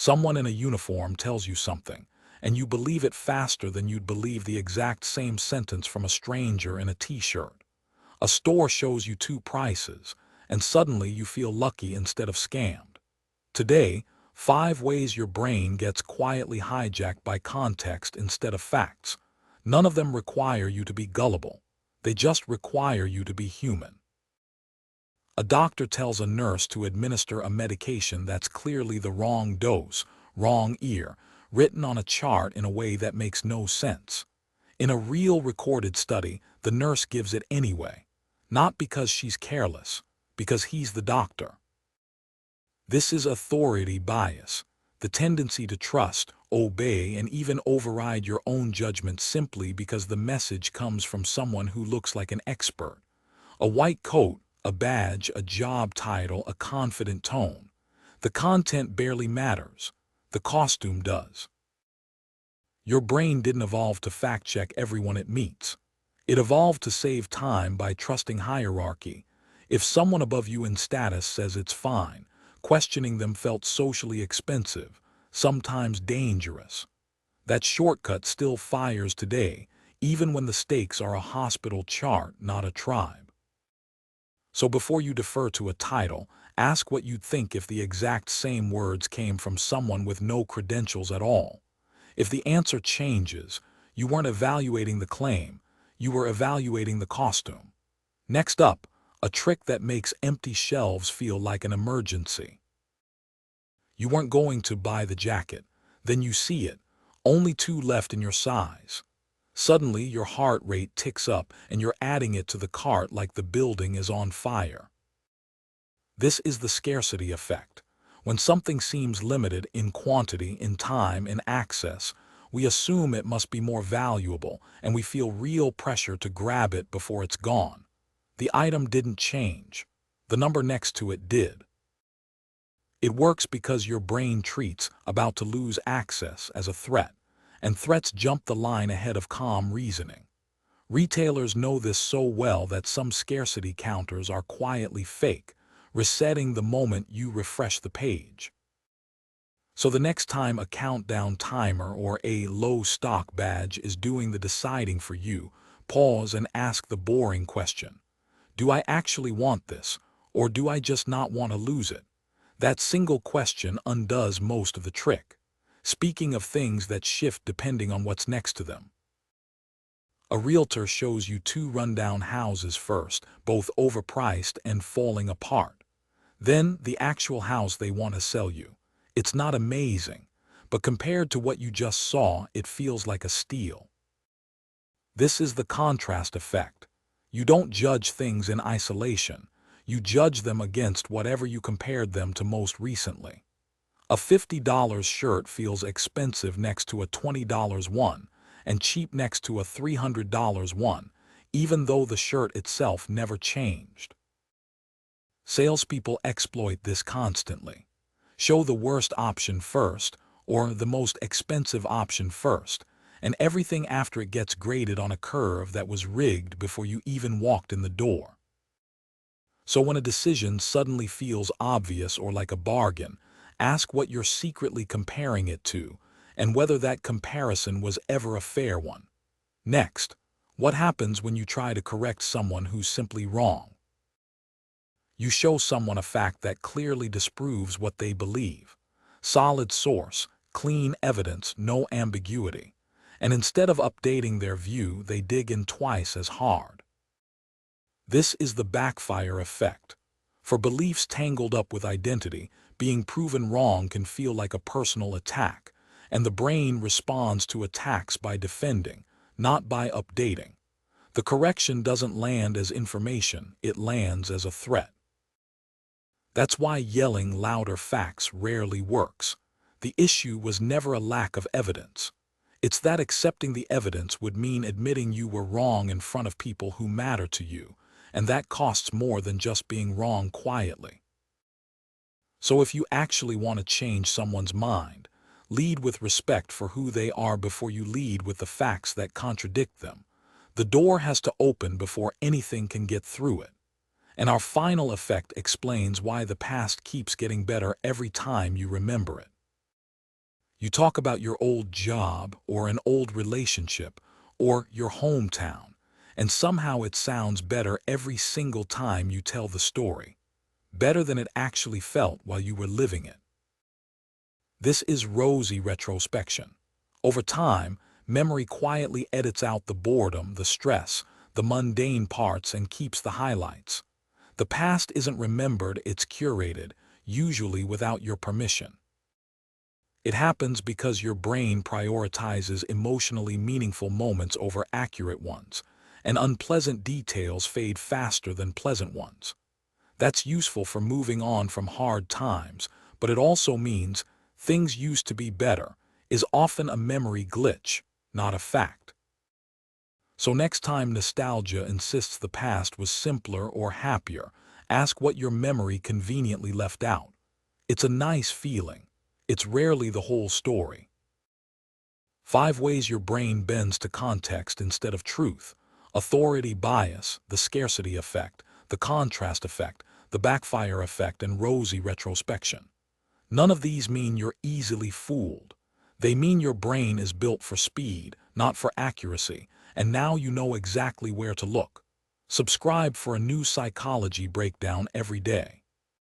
Someone in a uniform tells you something, and you believe it faster than you'd believe the exact same sentence from a stranger in a t-shirt. A store shows you two prices, and suddenly you feel lucky instead of scammed. Today, 5 ways your brain gets quietly hijacked by context instead of facts. None of them require you to be gullible. They just require you to be human. A doctor tells a nurse to administer a medication that's clearly the wrong dose, wrong ear, written on a chart in a way that makes no sense. In a real recorded study, the nurse gives it anyway. Not because she's careless, because he's the doctor. This is authority bias, the tendency to trust, obey, and even override your own judgment simply because the message comes from someone who looks like an expert. A white coat, a badge, a job title, a confident tone. The content barely matters. The costume does. Your brain didn't evolve to fact-check everyone it meets. It evolved to save time by trusting hierarchy. If someone above you in status says it's fine, questioning them felt socially expensive, sometimes dangerous. That shortcut still fires today, even when the stakes are a hospital chart, not a tribe. So before you defer to a title, ask what you'd think if the exact same words came from someone with no credentials at all. If the answer changes, you weren't evaluating the claim, you were evaluating the costume. Next up, a trick that makes empty shelves feel like an emergency. You weren't going to buy the jacket, then you see it, only 2 left in your size. Suddenly, your heart rate ticks up and you're adding it to the cart like the building is on fire. This is the scarcity effect. When something seems limited in quantity, in time, in access, we assume it must be more valuable and we feel real pressure to grab it before it's gone. The item didn't change. The number next to it did. It works because your brain treats about to lose access as a threat, and threats jump the line ahead of calm reasoning. Retailers know this so well that some scarcity counters are quietly fake, resetting the moment you refresh the page. So the next time a countdown timer or a low stock badge is doing the deciding for you, pause and ask the boring question. Do I actually want this, or do I just not want to lose it? That single question undoes most of the trick. Speaking of things that shift depending on what's next to them. A realtor shows you 2 rundown houses first, both overpriced and falling apart. Then the actual house they want to sell you. It's not amazing, but compared to what you just saw, it feels like a steal. This is the contrast effect. You don't judge things in isolation. You judge them against whatever you compared them to most recently. A $50 shirt feels expensive next to a $20 one, and cheap next to a $300 one, even though the shirt itself never changed. Salespeople exploit this constantly. Show the worst option first, or the most expensive option first, and everything after it gets graded on a curve that was rigged before you even walked in the door. So when a decision suddenly feels obvious or like a bargain, ask what you're secretly comparing it to, and whether that comparison was ever a fair one. Next, what happens when you try to correct someone who's simply wrong? You show someone a fact that clearly disproves what they believe. Solid source, clean evidence, no ambiguity. And instead of updating their view, they dig in twice as hard. This is the backfire effect. For beliefs tangled up with identity, being proven wrong can feel like a personal attack, and the brain responds to attacks by defending, not by updating. The correction doesn't land as information, it lands as a threat. That's why yelling louder facts rarely works. The issue was never a lack of evidence. It's that accepting the evidence would mean admitting you were wrong in front of people who matter to you, and that costs more than just being wrong quietly. So if you actually want to change someone's mind, lead with respect for who they are before you lead with the facts that contradict them. The door has to open before anything can get through it. And our final effect explains why the past keeps getting better every time you remember it. You talk about your old job or an old relationship or your hometown, and somehow it sounds better every single time you tell the story, better than it actually felt while you were living it. This is rosy retrospection. Over time, memory quietly edits out the boredom, the stress, the mundane parts, and keeps the highlights. The past isn't remembered, it's curated, usually without your permission. It happens because your brain prioritizes emotionally meaningful moments over accurate ones, and unpleasant details fade faster than pleasant ones. That's useful for moving on from hard times, but it also means things used to be better is often a memory glitch, not a fact. So next time nostalgia insists the past was simpler or happier, ask what your memory conveniently left out. It's a nice feeling. It's rarely the whole story. 5 ways your brain bends to context instead of truth. Authority bias, the scarcity effect, the contrast effect, the backfire effect, and rosy retrospection. None of these mean you're easily fooled. They mean your brain is built for speed, not for accuracy, and now you know exactly where to look. Subscribe for a new psychology breakdown every day.